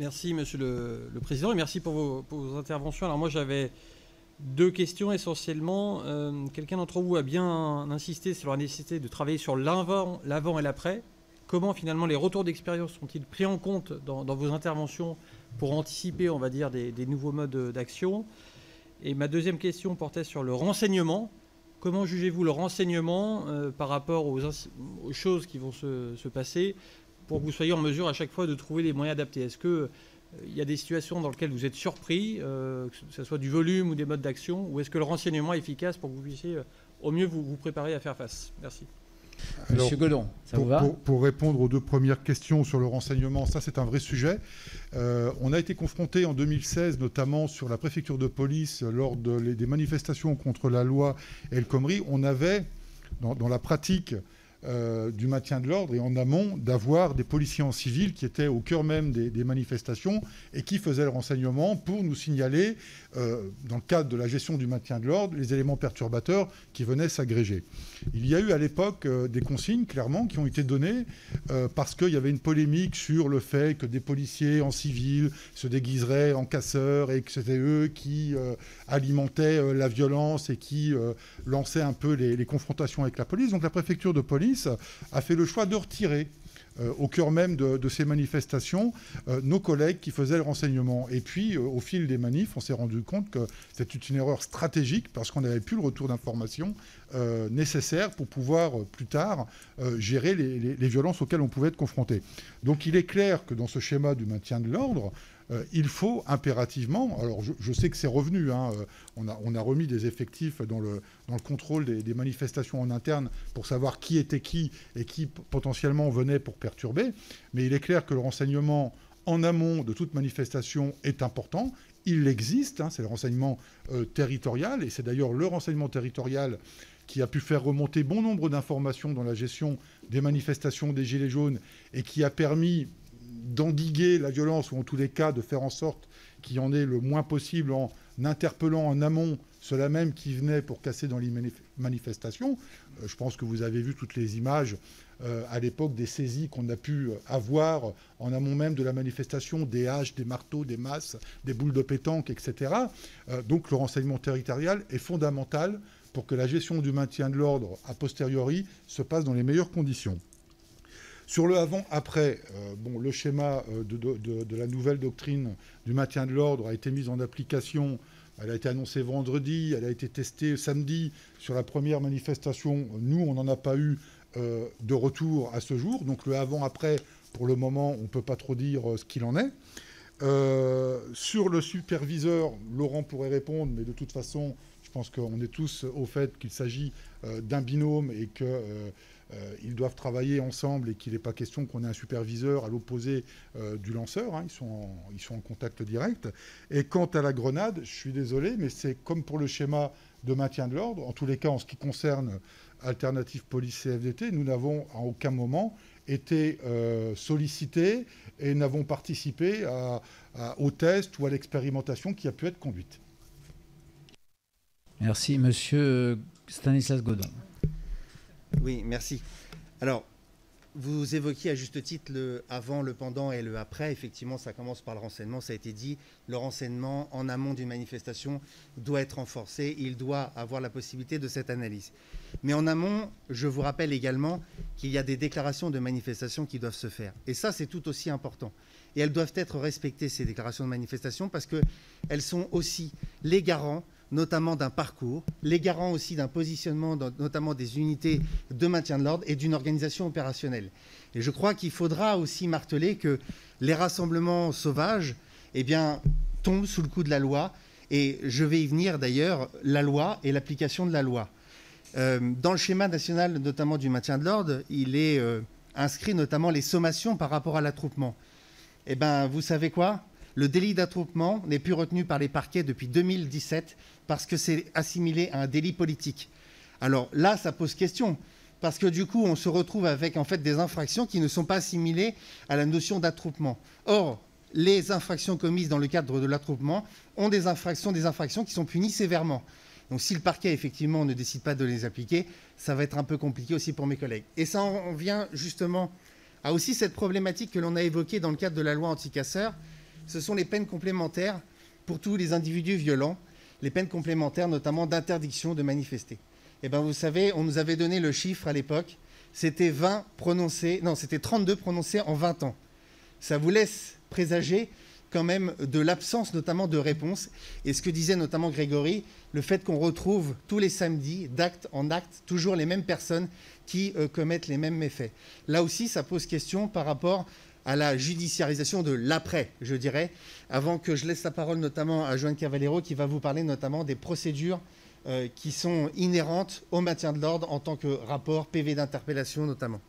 Merci, Monsieur le Président, et merci pour vos interventions. Alors moi, j'avais deux questions essentiellement. Quelqu'un d'entre vous a bien insisté sur la nécessité de travailler sur l'avant et l'après. Comment finalement les retours d'expérience sont-ils pris en compte dans vos interventions pour anticiper, on va dire, des nouveaux modes d'action? Et ma deuxième question portait sur le renseignement. Comment jugez-vous le renseignement par rapport aux choses qui vont se passer pour que vous soyez en mesure à chaque fois de trouver les moyens adaptés? Est-ce qu'il y a des situations dans lesquelles vous êtes surpris, que ce soit du volume ou des modes d'action, ou est-ce que le renseignement est efficace pour que vous puissiez au mieux vous préparer à faire face? Merci. Alors, Monsieur Godon, ça vous va? Pour répondre aux deux premières questions sur le renseignement, ça c'est un vrai sujet. On a été confronté en 2016, notamment sur la préfecture de police, lors des manifestations contre la loi El Khomri. On avait, dans la pratique du maintien de l'ordre et en amont, d'avoir des policiers en civil qui étaient au cœur même des manifestations et qui faisaient le renseignement pour nous signaler, dans le cadre de la gestion du maintien de l'ordre, les éléments perturbateurs qui venaient s'agréger. Il y a eu à l'époque des consignes, clairement, qui ont été données parce qu'il y avait une polémique sur le fait que des policiers en civil se déguiseraient en casseurs et que c'était eux qui alimentaient la violence et qui lançaient un peu les confrontations avec la police. Donc la préfecture de police a fait le choix de retirer au cœur même de ces manifestations nos collègues qui faisaient le renseignement. Et puis, au fil des manifs, on s'est rendu compte que c'était une erreur stratégique parce qu'on n'avait plus le retour d'informations nécessaire pour pouvoir, plus tard, gérer les violences auxquelles on pouvait être confronté. Donc, il est clair que dans ce schéma du maintien de l'ordre, il faut impérativement, alors je sais que c'est revenu, hein, on a remis des effectifs dans le contrôle des manifestations en interne pour savoir qui était qui et qui potentiellement venait pour perturber, mais il est clair que le renseignement en amont de toute manifestation est important. Il existe, hein, c'est le renseignement territorial, et c'est d'ailleurs le renseignement territorial qui a pu faire remonter bon nombre d'informations dans la gestion des manifestations des Gilets jaunes et qui a permis d'endiguer la violence, ou en tous les cas de faire en sorte qu'il y en ait le moins possible en interpellant en amont ceux-là même qui venaient pour casser dans les manifestations. Je pense que vous avez vu toutes les images à l'époque des saisies qu'on a pu avoir en amont même de la manifestation, des haches, des marteaux, des masses, des boules de pétanque, etc. Donc le renseignement territorial est fondamental pour que la gestion du maintien de l'ordre a posteriori se passe dans les meilleures conditions. Sur le avant-après, le schéma de la nouvelle doctrine du maintien de l'ordre a été mise en application. Elle a été annoncée vendredi, elle a été testée samedi sur la première manifestation. Nous, on n'en a pas eu de retour à ce jour. Donc le avant-après, pour le moment, on ne peut pas trop dire ce qu'il en est. Sur le superviseur, Laurent pourrait répondre, mais de toute façon, je pense qu'on est tous au fait qu'il s'agit d'un binôme et que... ils doivent travailler ensemble et qu'il n'est pas question qu'on ait un superviseur à l'opposé du lanceur. Hein, ils sont en contact direct. Et quant à la grenade, je suis désolé, mais c'est comme pour le schéma de maintien de l'ordre. En tous les cas, en ce qui concerne Alternative Police CFDT, nous n'avons à aucun moment été sollicités et n'avons participé au test ou à l'expérimentation qui a pu être conduite. Merci. Monsieur Stanislas Godon. Oui, merci. Alors, vous évoquiez à juste titre le avant, le pendant et le après. Effectivement, ça commence par le renseignement. Ça a été dit, le renseignement en amont d'une manifestation doit être renforcé. Il doit avoir la possibilité de cette analyse. Mais en amont, je vous rappelle également qu'il y a des déclarations de manifestation qui doivent se faire. Et ça, c'est tout aussi important. Et elles doivent être respectées, ces déclarations de manifestation, parce qu'elles sont aussi les garants notamment d'un parcours, les garants aussi d'un positionnement, notamment des unités de maintien de l'ordre et d'une organisation opérationnelle. Et je crois qu'il faudra aussi marteler que les rassemblements sauvages tombent sous le coup de la loi. Et je vais y venir d'ailleurs, la loi et l'application de la loi. Dans le schéma national, notamment du maintien de l'ordre, il est inscrit notamment les sommations par rapport à l'attroupement. Eh bien, vous savez quoi ? Le délit d'attroupement n'est plus retenu par les parquets depuis 2017 parce que c'est assimilé à un délit politique. Alors là, ça pose question parce que du coup, on se retrouve avec en fait des infractions qui ne sont pas assimilées à la notion d'attroupement. Or, les infractions commises dans le cadre de l'attroupement ont des infractions qui sont punies sévèrement. Donc si le parquet, effectivement, ne décide pas de les appliquer, ça va être un peu compliqué aussi pour mes collègues. Et ça en vient justement à aussi cette problématique que l'on a évoquée dans le cadre de la loi anti-casseurs, ce sont les peines complémentaires pour tous les individus violents, les peines complémentaires notamment d'interdiction de manifester. Et bien vous savez, on nous avait donné le chiffre à l'époque, c'était 32 prononcés en 20 ans. Ça vous laisse présager quand même de l'absence notamment de réponse. Et ce que disait notamment Grégory, le fait qu'on retrouve tous les samedis, d'acte en acte, toujours les mêmes personnes qui commettent les mêmes méfaits. Là aussi, ça pose question par rapport à la judiciarisation de l'après, je dirais, avant que je laisse la parole notamment à Joanne Cavallero qui va vous parler notamment des procédures qui sont inhérentes au maintien de l'ordre en tant que rapport PV d'interpellation notamment.